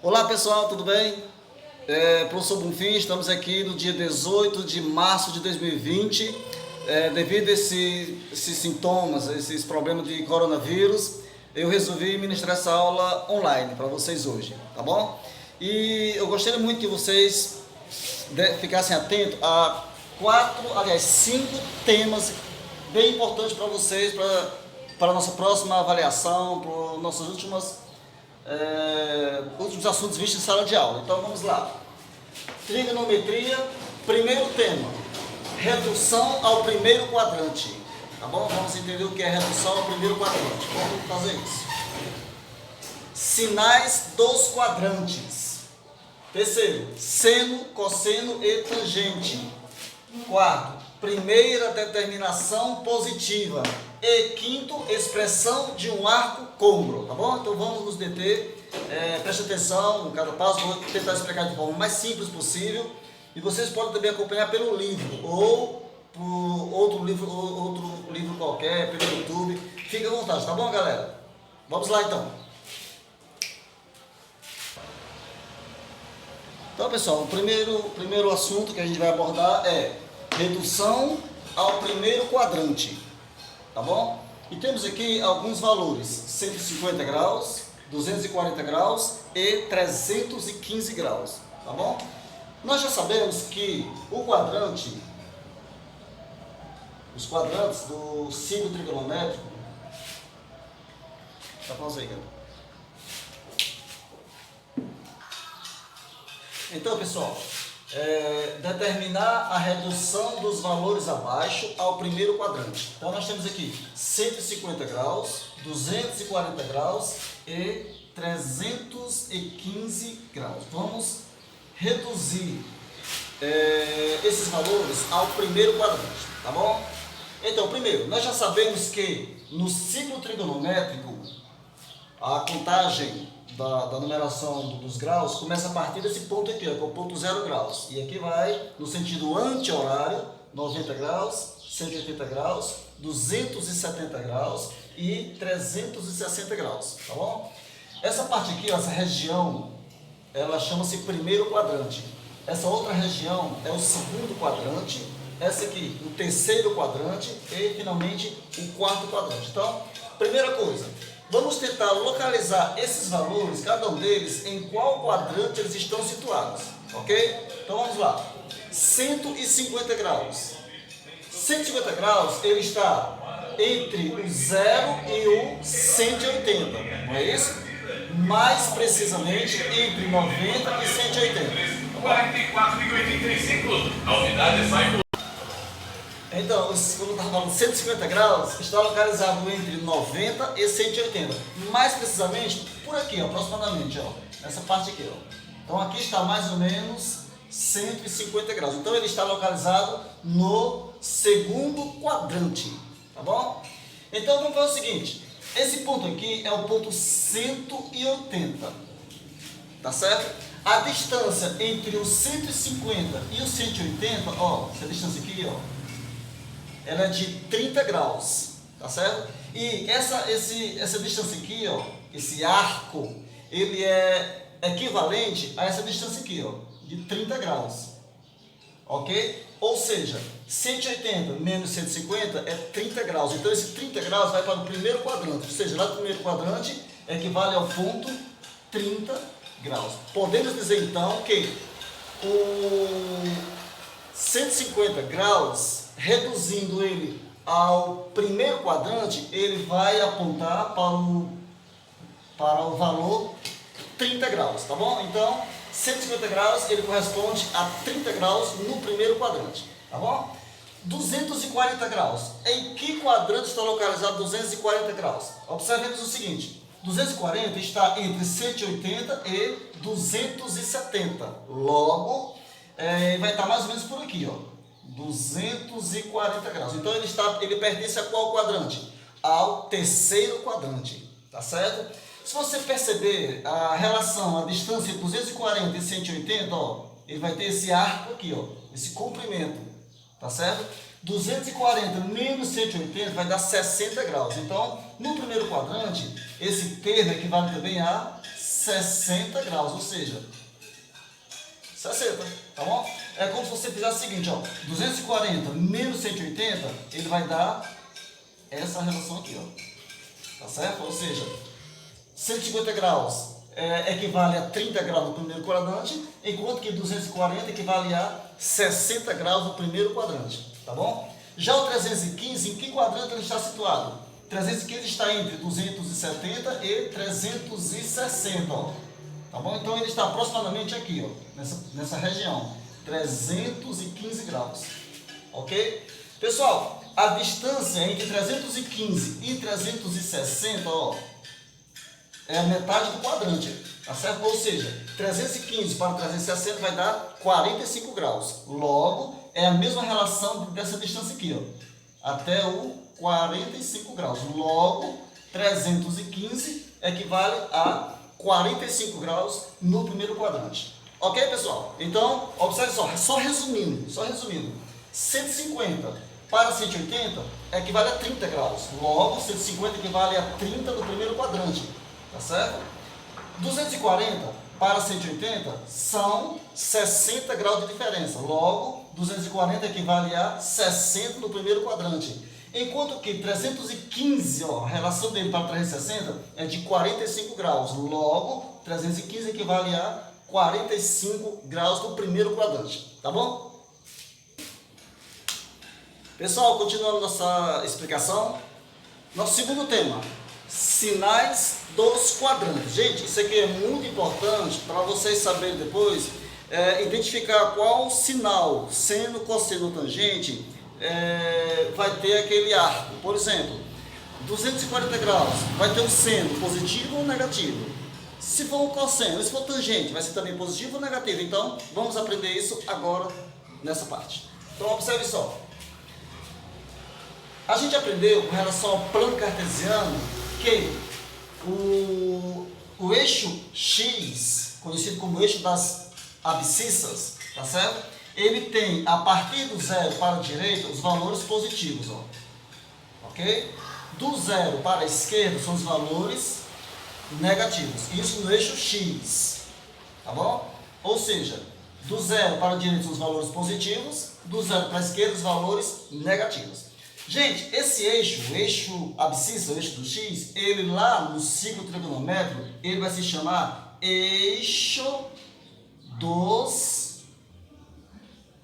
Olá pessoal, tudo bem? Professor Bonfim, estamos aqui no dia 18 de março de 2020. Devido a esses sintomas, esses problemas de coronavírus, eu resolvi ministrar essa aula online para vocês hoje, tá bom? E eu gostaria muito que vocês ficassem atentos a cinco temas bem importantes para vocês, para a nossa próxima avaliação, para os nossos últimos assuntos vistos em sala de aula. Então vamos lá. Trigonometria, primeiro tema, redução ao primeiro quadrante. Tá bom? Vamos entender o que é redução ao primeiro quadrante. Vamos fazer isso. Sinais dos quadrantes. Terceiro, seno, cosseno e tangente. Quarto, primeira determinação positiva. E quinto, expressão de um arco côncavo, tá bom? Então vamos nos deter, preste atenção em cada passo, vou tentar explicar de forma mais simples possível. E vocês podem também acompanhar pelo livro, ou por outro livro qualquer, pelo YouTube. Fique à vontade, tá bom, galera? Vamos lá então. Então, pessoal, o primeiro assunto que a gente vai abordar é redução ao primeiro quadrante. Tá bom? E temos aqui alguns valores: 150 graus, 240 graus e 315 graus. Tá bom? Nós já sabemos que os quadrantes do signo trigonométrico. Tá, pausa aí, galera. Então, pessoal, determinar a redução dos valores abaixo ao primeiro quadrante. Então nós temos aqui 150 graus, 240 graus e 315 graus. Vamos reduzir esses valores ao primeiro quadrante, tá bom? Então, primeiro, nós já sabemos que no ciclo trigonométrico a contagem da numeração dos graus começa a partir desse ponto aqui, ó, que é o ponto 0 graus. E aqui vai no sentido anti-horário, 90 graus, 180 graus, 270 graus e 360 graus, tá bom? Essa parte aqui, ó, essa região, ela chama-se primeiro quadrante. Essa outra região é o segundo quadrante, essa aqui o terceiro quadrante e finalmente o quarto quadrante. Então, primeira coisa, vamos tentar localizar esses valores, cada um deles, em qual quadrante eles estão situados, ok? Então vamos lá. 150 graus. 150 graus, ele está entre o 0 e o 180, não é isso? Mais precisamente, entre 90 e 180. 44,85, a unidade sai por... Então, quando eu estava falando 150 graus, está localizado entre 90 e 180. Mais precisamente, por aqui, ó, aproximadamente, ó, nessa parte aqui. Ó. Então, aqui está mais ou menos 150 graus. Então, ele está localizado no segundo quadrante, tá bom? Então, vamos fazer o seguinte. Esse ponto aqui é o ponto 180, tá certo? A distância entre o 150 e o 180, ó, essa distância aqui, ó, ela é de 30 graus, tá certo? E essa distância aqui, ó, esse arco, ele é equivalente a essa distância aqui, ó, de 30 graus, ok? Ou seja, 180 menos 150 é 30 graus, então esse 30 graus vai para o primeiro quadrante, ou seja, lá do primeiro quadrante equivale ao ponto 30 graus. Podemos dizer então que o 150 graus, reduzindo ele ao primeiro quadrante, ele vai apontar para o valor 30 graus, tá bom? Então, 150 graus, ele corresponde a 30 graus no primeiro quadrante, tá bom? 240 graus. Em que quadrante está localizado 240 graus? Observemos o seguinte, 240 está entre 180 e 270. Logo, vai estar mais ou menos por aqui, ó. 240 graus. Então ele pertence a qual quadrante? Ao terceiro quadrante, tá certo? Se você perceber a relação, a distância entre 240 e 180, ó, ele vai ter esse arco aqui, ó, esse comprimento, tá certo? 240 menos 180 vai dar 60 graus. Então, no primeiro quadrante, esse termo equivale também a 60 graus, ou seja, 60, tá bom? É como se você fizesse o seguinte, ó, 240 menos 180, ele vai dar essa relação aqui, ó, tá certo? Ou seja, 150 graus equivale a 30 graus no primeiro quadrante, enquanto que 240 equivale a 60 graus no primeiro quadrante, tá bom? Já o 315, em que quadrante ele está situado? 315 está entre 270 e 360, ó, tá bom? Então ele está aproximadamente aqui, ó, nessa região, 315 graus, ok? Pessoal, a distância entre 315 e 360, ó, é a metade do quadrante, tá certo? Ou seja, 315 para 360 vai dar 45 graus. Logo, é a mesma relação dessa distância aqui, ó, até o 45 graus. Logo, 315 equivale a 45 graus no primeiro quadrante. Ok, pessoal? Então, observe só resumindo, 150 para 180 equivale a 30 graus. Logo, 150 equivale a 30 no primeiro quadrante. Tá certo? 240 para 180 são 60 graus de diferença. Logo, 240 equivale a 60 no primeiro quadrante. Enquanto que 315, ó, a relação dele para 360 é de 45 graus. Logo, 315 equivale a 45 graus no primeiro quadrante. Tá bom? Pessoal, continuando nossa explicação. Nosso segundo tema. Sinais dos quadrantes. Gente, isso aqui é muito importante para vocês saberem depois identificar qual sinal, seno, cosseno ou tangente, vai ter aquele arco. Por exemplo, 240 graus vai ter um seno positivo ou negativo. Se for um cosseno, se for tangente, vai ser também positivo ou negativo. Então, vamos aprender isso agora nessa parte. Então, observe só. A gente aprendeu com relação ao plano cartesiano que o eixo X, conhecido como eixo das abscissas, tá certo? Ele tem, a partir do zero para a direita, os valores positivos, ó, ok? Do zero para a esquerda são os valores negativos, isso no eixo X, tá bom? Ou seja, do zero para a direita são os valores positivos, do zero para a esquerda os valores negativos. Gente, esse eixo, o eixo abscissa, o eixo do X, ele lá no ciclo trigonométrico, ele vai se chamar eixo dos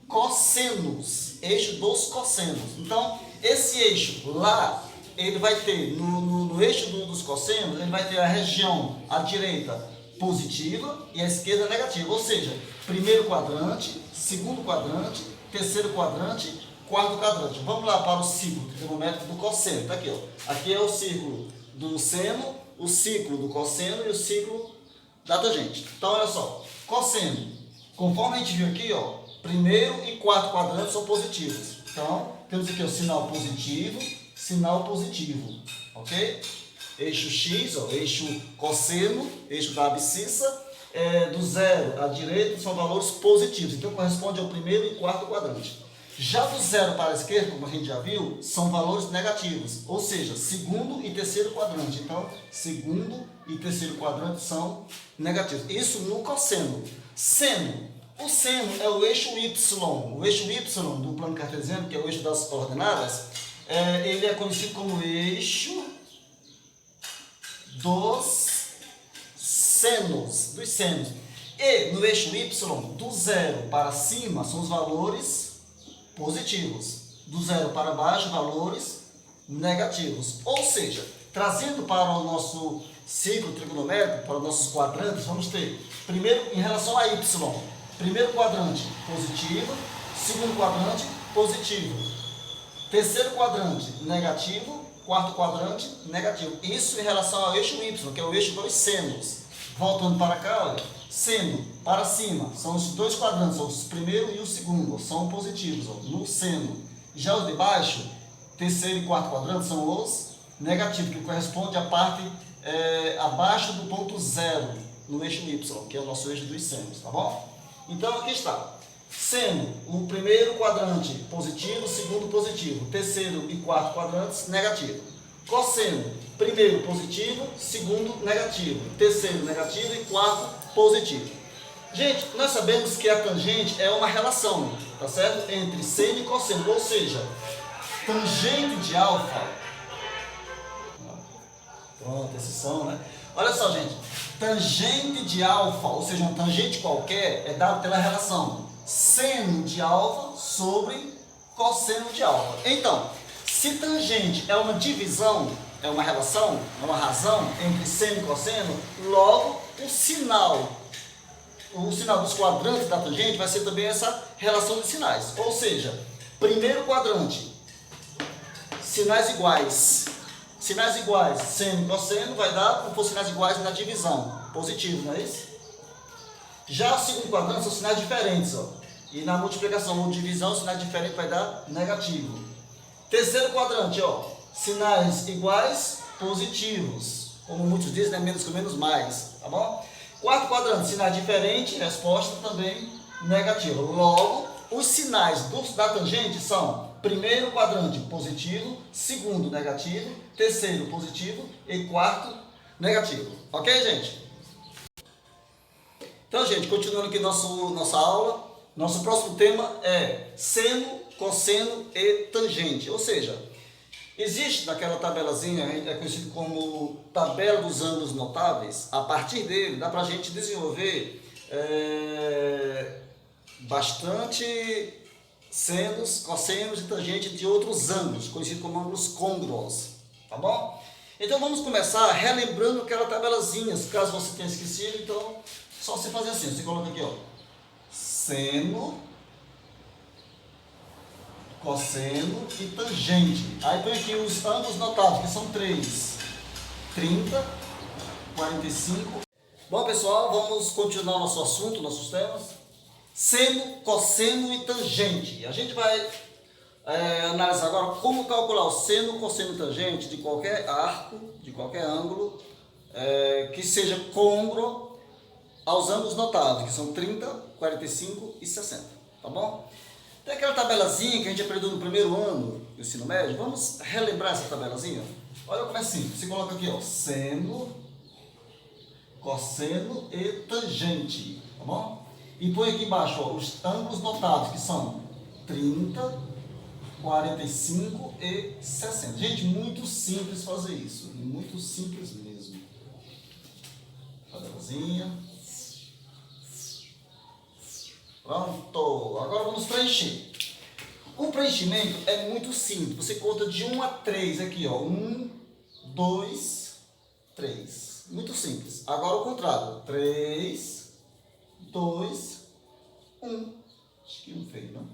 cossenos. Eixo dos cossenos. Então, esse eixo lá, ele vai ter, no eixo dos cossenos, ele vai ter a região à direita positiva e a esquerda negativa. Ou seja, primeiro quadrante, segundo quadrante, terceiro quadrante, quarto quadrante. Vamos lá para o ciclo trigonométrico do cosseno. Está aqui, ó. Aqui é o ciclo do seno, o ciclo do cosseno e o ciclo da tangente. Então, olha só. Cosseno. Conforme a gente viu aqui, ó, primeiro e quarto quadrante são positivos. Então, temos aqui o sinal positivo, ok? Eixo X, ó, eixo cosseno, eixo da abscissa, do zero à direita são valores positivos. Então, corresponde ao primeiro e quarto quadrante. Já do zero para a esquerda, como a gente já viu, são valores negativos, ou seja, segundo e terceiro quadrante. Então, segundo e terceiro quadrante são negativos. Isso no cosseno. Seno. O seno é o eixo Y. O eixo Y do plano cartesiano, que é o eixo das ordenadas, ele é conhecido como eixo dos senos. E no eixo Y, do zero para cima, são os valores positivos. Do zero para baixo, valores negativos. Ou seja, trazendo para o nosso ciclo trigonométrico, para os nossos quadrantes, vamos ter, primeiro, em relação a Y, primeiro quadrante, positivo, segundo quadrante, positivo, terceiro quadrante, negativo, quarto quadrante, negativo. Isso em relação ao eixo Y, que é o eixo dos senos. Voltando para cá, olha, seno para cima, são os dois quadrantes, são os primeiro e o segundo, são positivos, ó, no seno. Já os de baixo, terceiro e quarto quadrante, são os negativos, que corresponde à parte abaixo do ponto zero, no eixo Y, que é o nosso eixo dos senos, tá bom? Então, aqui está. Seno, o primeiro quadrante positivo, o segundo positivo, terceiro e quarto quadrantes negativo. Cosseno, Primeiro positivo, segundo negativo, terceiro negativo e quarto positivo. Gente, nós sabemos que a tangente é uma relação, tá certo? Entre seno e cosseno, ou seja, tangente de alfa. Pronto, esses são, né? Olha só, gente, tangente de alfa, ou seja, uma tangente qualquer, é dado pela relação seno de alfa sobre cosseno de alfa. Então, se tangente é uma divisão, é uma relação, é uma razão entre seno e cosseno, logo o sinal dos quadrantes da tangente vai ser também essa relação de sinais. Ou seja, primeiro quadrante, sinais iguais, seno e cosseno, vai dar como for sinais iguais na divisão, positivo, não é isso? Já o segundo quadrante são sinais diferentes, ó. E na multiplicação ou divisão, sinais diferentes vai dar negativo. Terceiro quadrante, ó, sinais iguais, positivos. Como muitos dizem, né? Menos com menos mais, tá bom? Quarto quadrante, sinais diferentes, resposta também negativa. Logo, os sinais da tangente são primeiro quadrante positivo, segundo negativo, terceiro positivo e quarto negativo. Ok, gente? Então, gente, continuando aqui nossa aula, nosso próximo tema é seno, cosseno e tangente. Ou seja, existe naquela tabelazinha, é conhecido como tabela dos ângulos notáveis. A partir dele, dá para a gente desenvolver bastante senos, cossenos e tangentes de outros ângulos, conhecido como ângulos côngruos, tá bom? Então vamos começar relembrando aquela tabelazinha, caso você tenha esquecido, então só você fazer assim, você coloca aqui, ó, seno, cosseno e tangente. Aí põe aqui os ângulos notáveis, que são 3, 30, 45. Bom, pessoal, vamos continuar nosso assunto, nossos temas. Seno, cosseno e tangente. A gente vai analisar agora como calcular o seno, cosseno e tangente de qualquer arco, de qualquer ângulo, que seja côngruo aos ângulos notáveis, que são 30, 45 e 60, tá bom? Tem aquela tabelazinha que a gente aprendeu no primeiro ano do ensino médio. Vamos relembrar essa tabelazinha? Olha como é simples. Você coloca aqui, ó, seno, cosseno e tangente, tá bom? E põe aqui embaixo, ó, os ângulos notáveis, que são 30, 45 e 60. Gente, muito simples fazer isso. Muito simples mesmo. Tabelazinha. Pronto. Agora vamos preencher. O preenchimento é muito simples. Você conta de 1 a 3 aqui, ó. 1, 2, 3. Muito simples. Agora o contrário. 3, 2, 1. Acho que não fez, não?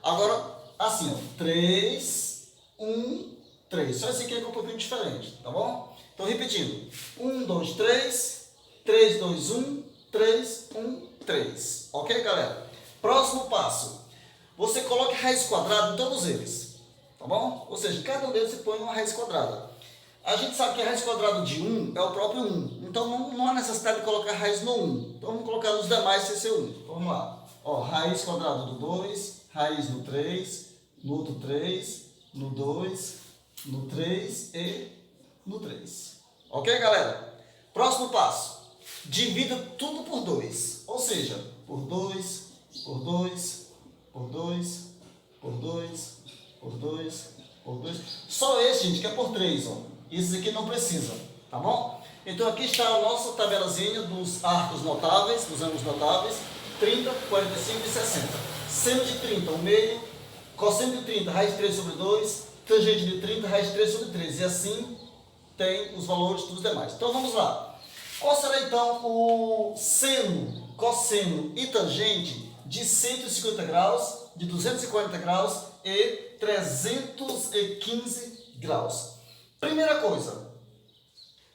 Agora, assim, ó. 3, 1, 3. Só esse aqui é um pouquinho diferente, tá bom? Então, repetindo. 1, 2, 3. 3, 2, 1. 3, 1, 3. Ok, galera? Próximo passo. Você coloca raiz quadrada em todos eles, tá bom? Ou seja, cada um deles você põe uma raiz quadrada. A gente sabe que a raiz quadrada de 1 é o próprio 1. Então não há necessidade de colocar raiz no 1. Então vamos colocar nos demais sem ser 1. Então vamos lá. Ó, raiz quadrada do 2, raiz no 3, no outro 3, no 2, no 3 e no 3. Ok, galera? Próximo passo. Divida tudo por 2. Ou seja, por 2, por 2, por 2, por 2, por 2, por 2. Só esse, gente, que é por 3, ó. Esses aqui não precisam, tá bom? Então aqui está a nossa tabelazinha dos arcos notáveis, dos ângulos notáveis, 30, 45 e 60. Seno de 30, o meio, cosseno de 30, raiz de 3 sobre 2, tangente de 30, raiz de 3 sobre 3. E assim tem os valores dos demais. Então vamos lá. Qual será então o seno, cosseno e tangente de 150 graus, de 240 graus e 315 graus? Primeira coisa,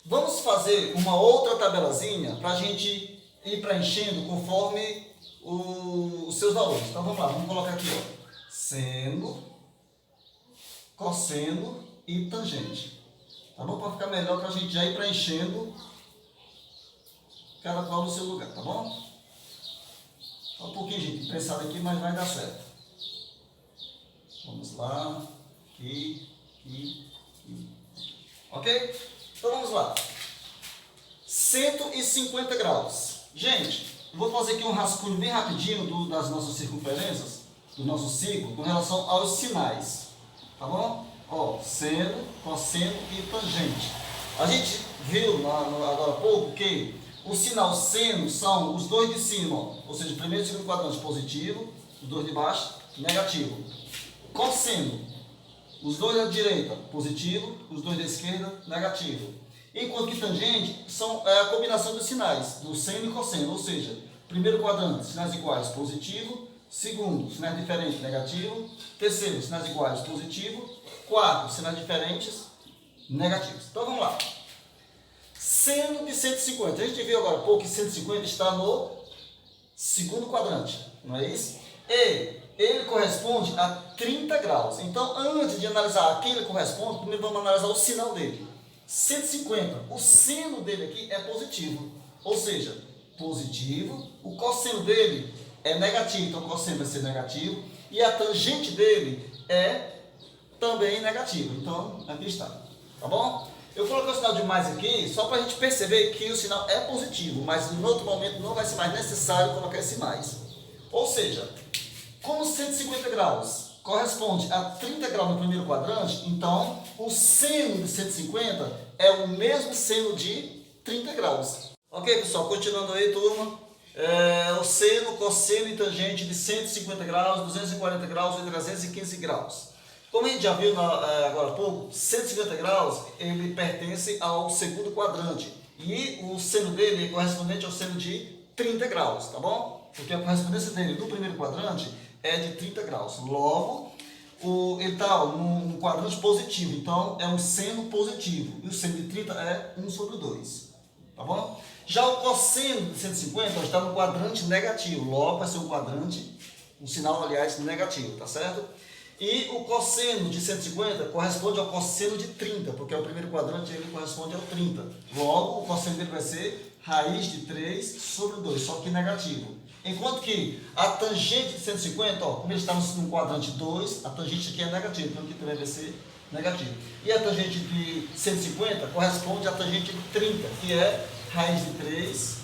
vamos fazer uma outra tabelazinha para a gente ir preenchendo conforme os seus valores. Então vamos lá, vamos colocar aqui, ó, seno, cosseno e tangente. Tá bom? Para ficar melhor para a gente já ir preenchendo cada qual no seu lugar, tá bom? Só um pouquinho, gente, prensado aqui, mas vai dar certo. Vamos lá, aqui, aqui, aqui. Ok? Então vamos lá. 150 graus. Gente, vou fazer aqui um rascunho bem rapidinho das nossas circunferências, do nosso ciclo, com relação aos sinais. Tá bom? Ó, seno, cosseno e tangente. A gente viu agora há pouco que o sinal seno são os dois de cima, ó, ou seja, o primeiro e segundo quadrante positivo, os dois de baixo negativo. Cosseno, os dois da direita positivo, os dois da esquerda negativo. Enquanto que tangente são a combinação dos sinais, do seno e cosseno, ou seja, primeiro quadrante, sinais iguais, positivo, segundo, sinais diferentes, negativo, terceiro, sinais iguais, positivo, quarto, sinais diferentes, negativos. Então vamos lá. Seno de 150, a gente viu agora há pouco que 150 está no segundo quadrante, não é isso? E ele corresponde a 30 graus. Então, antes de analisar a quem ele corresponde, primeiro vamos analisar o sinal dele. 150, o seno dele aqui é positivo, ou seja, positivo. O cosseno dele é negativo, então o cosseno vai ser negativo. E a tangente dele é também negativa. Então, aqui está, tá bom? Eu coloquei o sinal de mais aqui só para a gente perceber que o sinal é positivo, mas em outro momento não vai ser mais necessário colocar esse mais. Ou seja, como 150 graus corresponde a 30 graus no primeiro quadrante, então o seno de 150 é o mesmo seno de 30 graus. Ok, pessoal? Continuando aí, turma. O seno, cosseno e tangente de 150 graus, 240 graus e 315 graus. Como a gente já viu agora há pouco, 150 graus ele pertence ao segundo quadrante e o seno dele é correspondente ao seno de 30 graus, tá bom? Porque a correspondência dele do primeiro quadrante é de 30 graus. Logo, ele está num quadrante positivo, então é um seno positivo e o seno de 30 é 1 sobre 2, tá bom? Já o cosseno de 150 está no quadrante negativo, logo vai ser um quadrante, um sinal, aliás, negativo, tá certo? E o cosseno de 150 corresponde ao cosseno de 30, porque é o primeiro quadrante, ele corresponde ao 30. Logo, o cosseno dele vai ser raiz de 3 sobre 2, só que negativo. Enquanto que a tangente de 150, ó, como ele está no quadrante 2, a tangente aqui é negativa, então aqui também vai ser negativo. E a tangente de 150 corresponde à tangente de 30, que é raiz de 3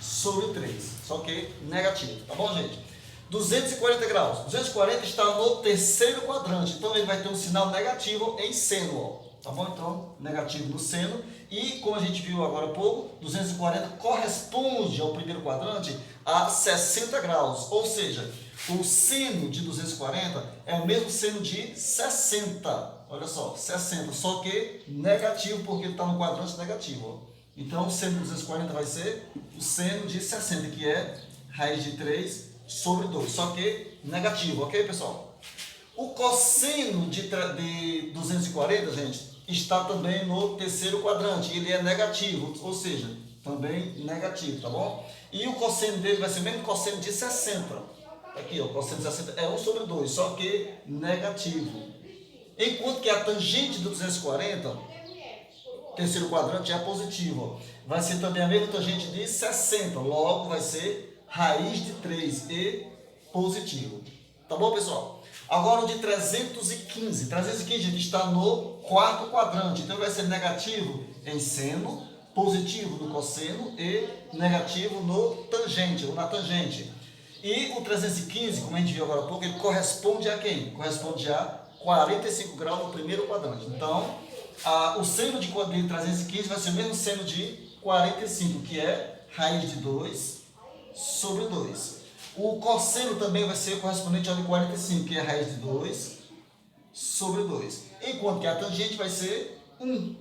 sobre 3, só que negativo. Tá bom, gente? 240 graus. 240 está no terceiro quadrante, então ele vai ter um sinal negativo em seno, ó. Tá bom? Então, negativo no seno. E, como a gente viu agora há pouco, 240 corresponde ao primeiro quadrante a 60 graus. Ou seja, o seno de 240 é o mesmo seno de 60. Olha só, 60, só que negativo, porque ele está no quadrante negativo, ó. Então, o seno de 240 vai ser o seno de 60, que é raiz de 3 sobre 2, só que negativo, ok, pessoal? O cosseno de 240, gente, está também no terceiro quadrante, ele é negativo, ou seja, também negativo, tá bom? E o cosseno dele vai ser o mesmo cosseno de 60, aqui, ó, o cosseno de 60 é 1 sobre 2, só que negativo. Enquanto que a tangente do 240, terceiro quadrante, é positivo, ó, vai ser também a mesma tangente de 60, logo vai ser raiz de 3 e positivo. Tá bom, pessoal? Agora o de 315. 315 gente, está no quarto quadrante. Então vai ser negativo em seno, positivo no cosseno e negativo no tangente, ou na tangente. E o 315, como a gente viu agora há pouco, ele corresponde a quem? Corresponde a 45 graus no primeiro quadrante. Então, o seno de 315 vai ser o mesmo seno de 45, que é raiz de 2 sobre 2. O cosseno também vai ser correspondente ao de 45, que é a raiz de 2 sobre 2. Enquanto que a tangente vai ser 1.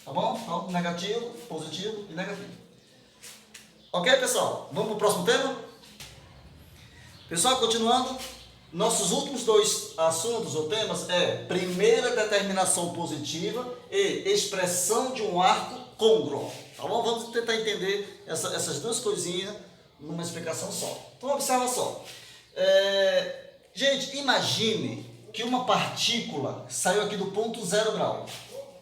Tá bom? Então, negativo, positivo e negativo. Ok, pessoal? Vamos para o próximo tema? Pessoal, continuando, nossos últimos dois assuntos ou temas é primeira determinação positiva e expressão de um arco côngruo. Tá bom? Vamos tentar entender essas duas coisinhas numa explicação só. Então, observa só. Gente, imagine que uma partícula saiu aqui do ponto 0 grau.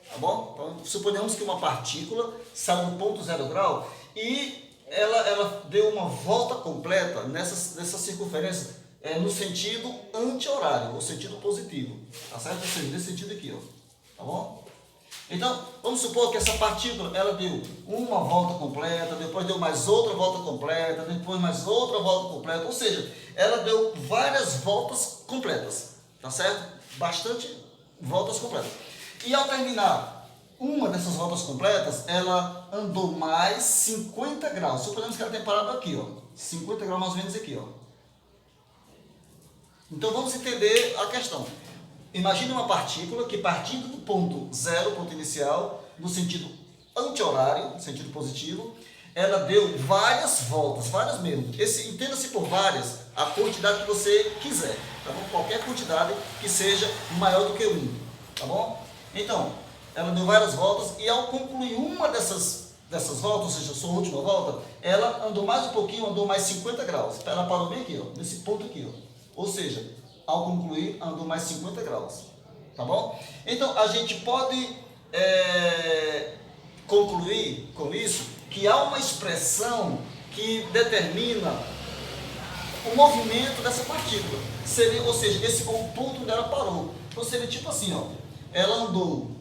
Tá bom? Então, suponhamos que uma partícula saiu do ponto 0 grau e ela deu uma volta completa nessa circunferência no sentido anti-horário, ou sentido positivo. Tá certo? Ou seja, nesse sentido aqui, ó. Tá bom? Então, vamos supor que essa partícula, ela deu uma volta completa, depois deu mais outra volta completa, depois mais outra volta completa, ou seja, ela deu várias voltas completas, tá certo? Bastante voltas completas. E ao terminar uma dessas voltas completas, ela andou mais 50 graus. Suponhamos que ela tenha parado aqui, ó, 50 graus mais ou menos aqui, ó. Então vamos entender a questão. Imagine uma partícula que, partindo do ponto zero, ponto inicial, no sentido anti-horário, no sentido positivo, ela deu várias voltas, várias mesmo. Entenda-se por várias a quantidade que você quiser, tá bom? Qualquer quantidade que seja maior do que 1, tá bom? Então, ela deu várias voltas e ao concluir uma dessas voltas, ou seja, a sua última volta, ela andou mais um pouquinho, andou mais 50 graus. Ela parou bem aqui, ó, nesse ponto aqui, ó. Ou seja, ao concluir, andou mais 50 graus, tá bom? Então, a gente pode concluir com isso que há uma expressão que determina o movimento dessa partícula. Ou seja, esse é o ponto onde ela parou. Então, seria tipo assim, ó, ela andou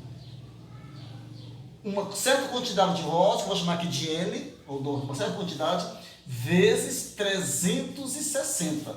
uma certa quantidade de voltas, vou chamar aqui de N, ou uma certa quantidade, vezes 360.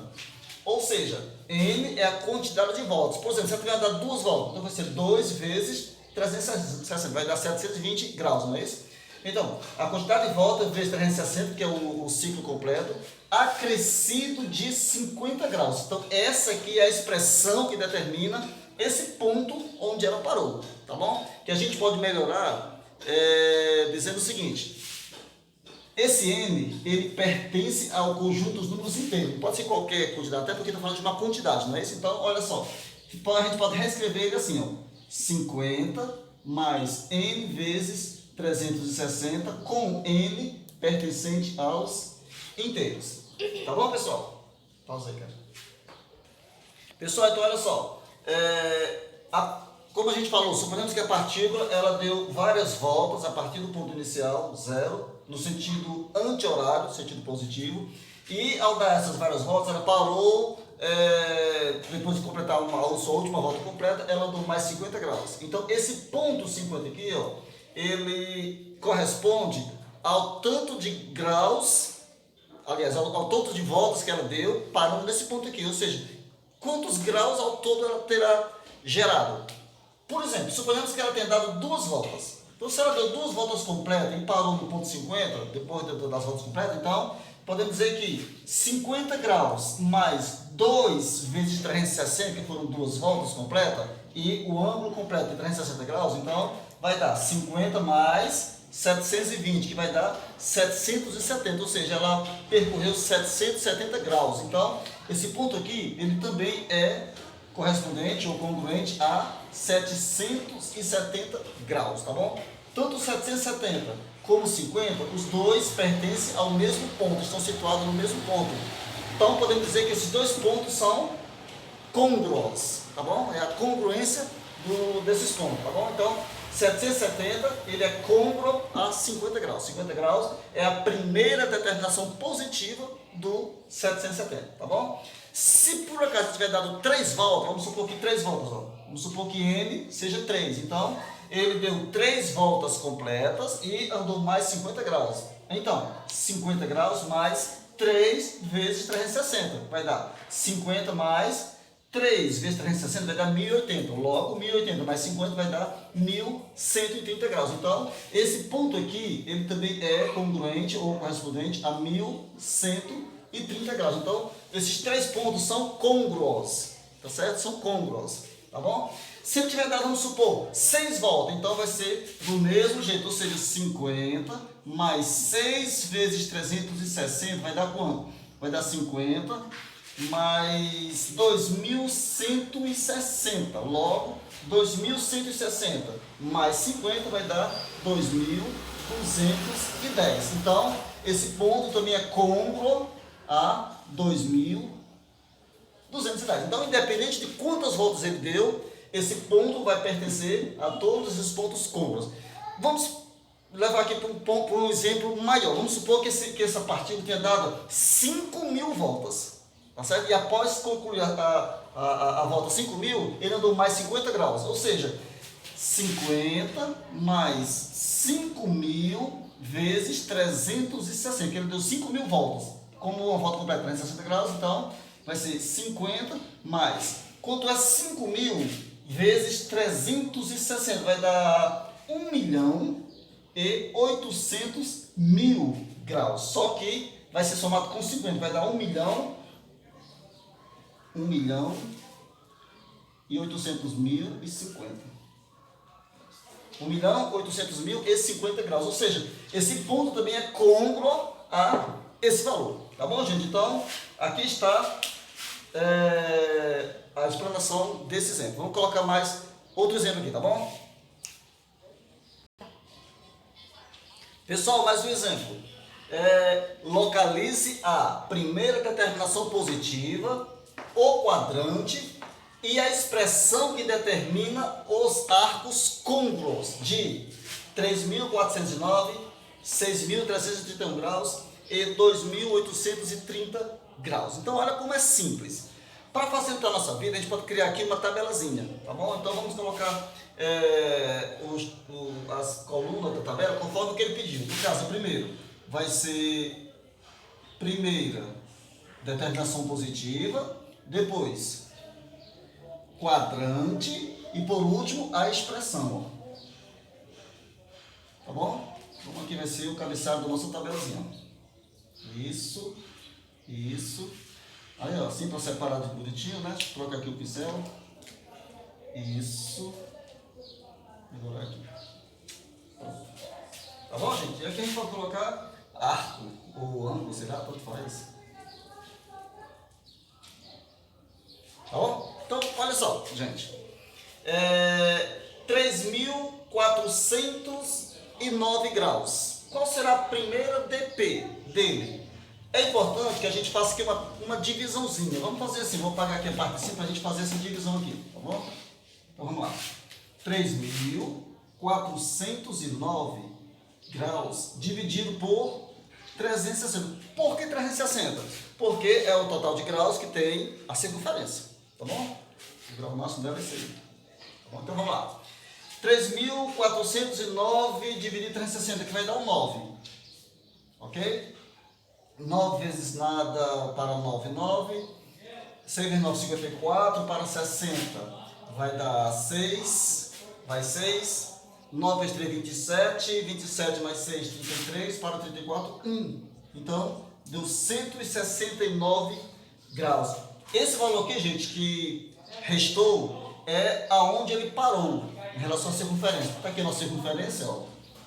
Ou seja, N é a quantidade de voltas. Por exemplo, se ela tiver dado 2 voltas, então vai ser 2 vezes 360, vai dar 720 graus, não é isso? Então, a quantidade de voltas vezes 360, que é o ciclo completo, acrescido de 50 graus. Então, essa aqui é a expressão que determina esse ponto onde ela parou, tá bom? Que a gente pode melhorar dizendo o seguinte: esse N, ele pertence ao conjunto dos números inteiros. Pode ser qualquer quantidade, até porque está falando de uma quantidade, não é isso? Então, olha só, a gente pode reescrever ele assim, ó, 50 mais N vezes 360 com N pertencente aos inteiros. Tá bom, pessoal? Pausa aí, cara. Pessoal, então olha só, como a gente falou, suponhamos que a partícula ela deu várias voltas a partir do ponto inicial, zero, no sentido anti-horário, sentido positivo, e ao dar essas várias voltas, ela parou, depois de completar a sua última volta completa, ela andou mais 50 graus. Então, esse ponto 50 aqui, ó, ele corresponde ao tanto de graus, aliás, ao tanto de voltas que ela deu, parando nesse ponto aqui, ou seja, quantos graus ao todo ela terá gerado. Por exemplo, suponhamos que ela tenha dado 2 voltas. Então, se ela deu 2 voltas completas e parou no ponto 50, depois das voltas completas, então, podemos dizer que 50 graus mais 2 vezes 360, que foram 2 voltas completas, e o ângulo completo de 360 graus, então, vai dar 50 mais 720, que vai dar 770, ou seja, ela percorreu 770 graus. Então, esse ponto aqui, ele também é correspondente ou congruente a 770 graus, tá bom? Tanto 770 como 50, os dois pertencem ao mesmo ponto, estão situados no mesmo ponto. Então, podemos dizer que esses dois pontos são congruos, tá bom? É a congruência desses pontos, tá bom? Então, 770, ele é congruo a 50 graus. 50 graus é a primeira determinação positiva do 770, tá bom? Se por acaso tiver dado 3 voltas, vamos supor que 3 voltas, ó. Vamos supor que N seja 3. Então, ele deu 3 voltas completas e andou mais 50 graus. Então, 50 graus mais 3 vezes 360. Vai dar 50 mais 3 vezes 360 vai dar 1080. Logo, 1080 mais 50 vai dar 1130 graus. Então, esse ponto aqui, ele também é congruente ou correspondente a 1130 graus. Então, esses 3 pontos são congruos, tá certo? São congruos, tá bom? Se ele tiver dado, vamos supor, 6 voltas, então vai ser do mesmo jeito, ou seja, 50 mais 6 vezes 360 vai dar quanto? Vai dar 50 mais 2160, logo 2160 mais 50 vai dar 2210. Então, esse ponto também é congruo a 2210. Então, independente de quantas voltas ele deu, esse ponto vai pertencer a todos esses pontos congruos. Vamos levar aqui para um exemplo maior. Vamos supor que essa partícula tenha dado 5.000 voltas. Tá certo? E após concluir a volta 5.000, ele andou mais 50 graus. Ou seja, 50 mais 5.000 vezes 360, que ele deu 5.000 voltas. Como uma volta completa é 360 graus, então vai ser 50 mais, quanto é 5.000 vezes 360? Vai dar 1.800.000 graus. Só que vai ser somado com 50, vai dar 1.800.050. 1.800.050 graus. Ou seja, esse ponto também é congruo a esse valor. Tá bom, gente? Então, aqui está a explanação desse exemplo. Vamos colocar mais outro exemplo aqui, tá bom? Pessoal, mais um exemplo. Localize a primeira determinação positiva, o quadrante e a expressão que determina os arcos côngruos de 3.409, 6.331 graus e 2.830 graus. Então, olha como é simples. Para facilitar a nossa vida, a gente pode criar aqui uma tabelazinha, tá bom? Então, vamos colocar as colunas da tabela conforme o que ele pediu. No caso, primeiro, vai ser primeira determinação positiva, depois quadrante e por último a expressão. Tá bom? Então aqui vai ser o cabeçalho da nossa tabelazinha. Isso. Aí, ó, assim para separar de bonitinho, né? Troca aqui o pincel. Isso. Agora aqui. Tá bom, gente? E aqui a gente pode colocar arco ou ângulo, sei lá, tanto faz. Tá bom? Então, olha só, gente. 3.409 graus. Qual será a primeira DP dele? É importante que a gente faça aqui uma divisãozinha. Vamos fazer assim, vou apagar aqui a parte de cima para a gente fazer essa divisão aqui, tá bom? Então vamos lá. 3.409 graus dividido por 360. Por que 360? Porque é o total de graus que tem a circunferência, tá bom? O grau máximo dela é esse aí. Tá bom? Então vamos lá. 3.409 dividido por 360, que vai dar um 9. Ok? 9 vezes nada para 9, 9. 6 vezes 9, 54. Para 60 vai dar 6. Vai 6. 9 vezes 3, 27. 27 mais 6, 33. Para 34, 1. Então, deu 169 graus. Esse valor aqui, gente, que restou, é aonde ele parou em relação à circunferência. Está aqui a nossa circunferência, ó.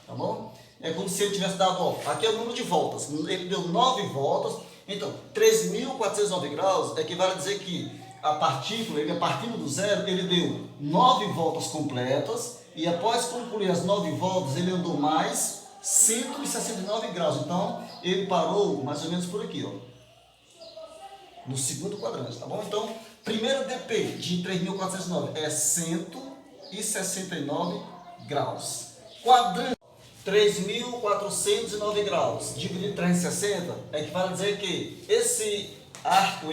Tá bom? É como se ele tivesse dado, ó, aqui é o número de voltas. Ele deu 9 voltas. Então, 3.409 graus equivale a dizer que a partícula, ele partindo do zero, ele deu 9 voltas completas. E após concluir as 9 voltas, ele andou mais 169 graus. Então, ele parou mais ou menos por aqui, ó, no segundo quadrante, tá bom? Então, primeiro DP de 3.409 é 169 graus. Quadrante 3.409 graus dividido por 360 equivale a dizer que esse arco,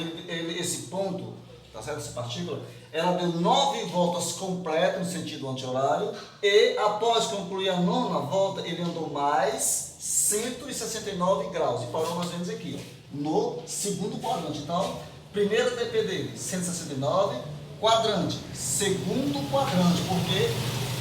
esse ponto, tá certo? Essa partícula, ela deu 9 voltas completas no sentido anti-horário e após concluir a 9ª volta, ele andou mais 169 graus e parou mais ou menos aqui, ó, no segundo quadrante. Então, primeiro DP dele, 169, quadrante, segundo quadrante, porque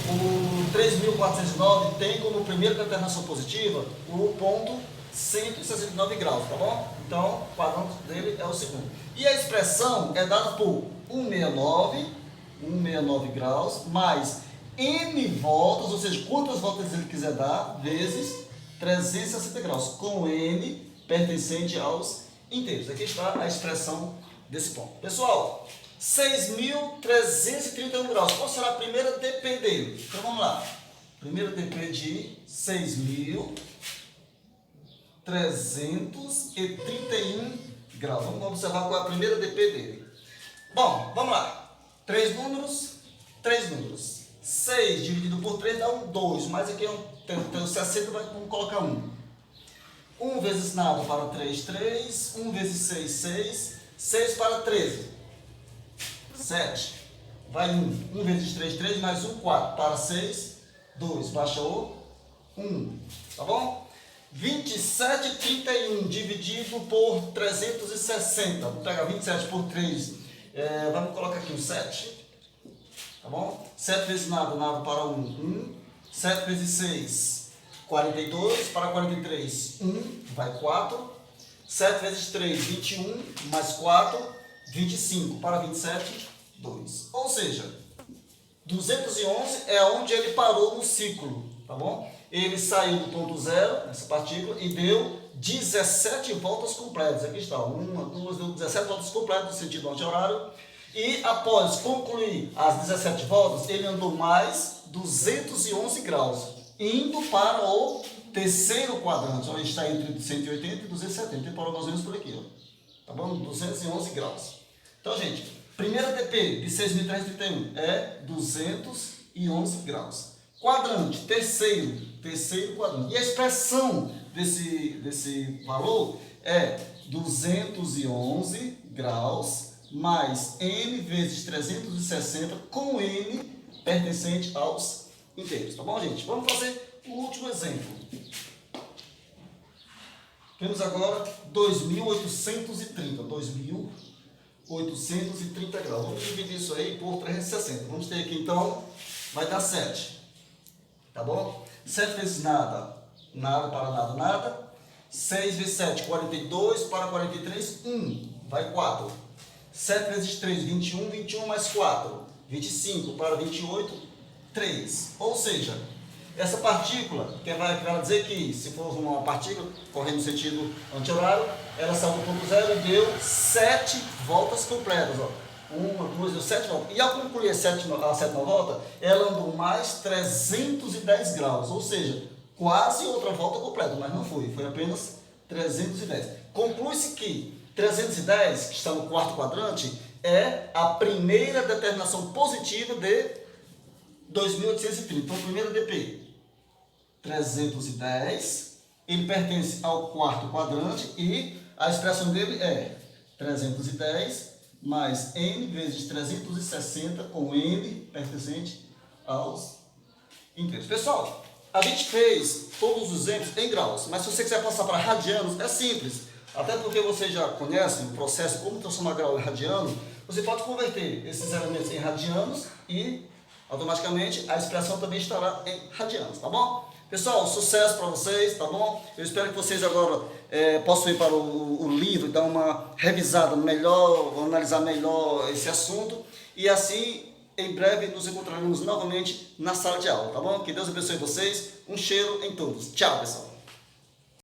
o 3.409 tem como primeira determinação positiva o ponto 169 graus, tá bom? Então, o quadrante dele é o segundo. E a expressão é dada por 169 graus, mais N voltas, ou seja, quantas voltas ele quiser dar, vezes 360 graus, com N pertencente aos inteiros. Aqui está a expressão desse ponto. Pessoal, 6.331 graus. Qual será a primeira DP dele? Então vamos lá. Primeira DP de 6.331 graus. Vamos observar qual é a primeira DP dele. Bom, vamos lá. 3 números. 6 dividido por 3 dá um 2. Mas aqui tem o 60, vamos colocar 1. 1 vezes nada para 3, 3. 1 vezes 6, 6. 6 para 13. 7. vai 1. 1 vezes 3, 3, mais 1, 4. Para 6, 2. Baixa o 1. Tá bom? 27,31 dividido por 360. Vou pegar 27 por 3. Vamos colocar aqui o 7. Tá bom? 7 vezes nada, nada para 1. 1. 7 vezes 6, 42. Para 43, 1. Vai 4. 7 vezes 3, 21. Mais 4, 25. Para 27, 2. Ou seja, 211 é onde ele parou no ciclo. Tá bom? Ele saiu do ponto zero, essa partícula, e deu 17 voltas completas. Aqui está, 1, 2, deu 17 voltas completas no sentido anti-horário. E após concluir as 17 voltas, ele andou mais 211 graus, indo para o terceiro quadrante, onde está entre 180 e 270. Ele parou mais ou menos por aqui, ó. Tá bom? 211 graus. Então, gente, primeira DP de 6.331 é 211 graus. Quadrante, terceiro quadrante. E a expressão desse valor é 211 graus mais n vezes 360 com n pertencente aos inteiros. Tá bom, gente? Vamos fazer o último exemplo. Temos agora 2.830. 2.830 graus. Vamos dividir isso aí por 360. Vamos ter aqui, então, vai dar 7. Tá bom? 7 vezes nada, nada para nada, nada. 6 vezes 7, 42, para 43, 1. Vai 4. 7 vezes 3, 21, 21 mais 4, 25, para 28, 3. Ou seja, essa partícula, que vai dizer que se for uma partícula correndo no sentido anti-horário, ela saiu do ponto zero e deu 7 voltas completas, ó. 1, 2, deu 7 voltas. E ao concluir a sétima volta, ela andou mais 310 graus, ou seja, quase outra volta completa, mas não foi apenas 310. Conclui-se que 310, que está no quarto quadrante, é a primeira determinação positiva de 2.830. Então, primeira DP, 310, ele pertence ao quarto quadrante e a expressão dele é 310 mais n vezes 360 com n pertencente aos inteiros. Pessoal, a gente fez todos os exemplos em graus, mas se você quiser passar para radianos, é simples. Até porque você já conhece o processo como transformar grau em radiano, você pode converter esses elementos em radianos e automaticamente a expressão também estará em radianos, tá bom? Pessoal, sucesso para vocês, tá bom? Eu espero que vocês agora possam ir para o livro e dar uma revisada melhor, analisar melhor esse assunto. E assim, em breve, nos encontraremos novamente na sala de aula, tá bom? Que Deus abençoe vocês. Um cheiro em todos. Tchau, pessoal.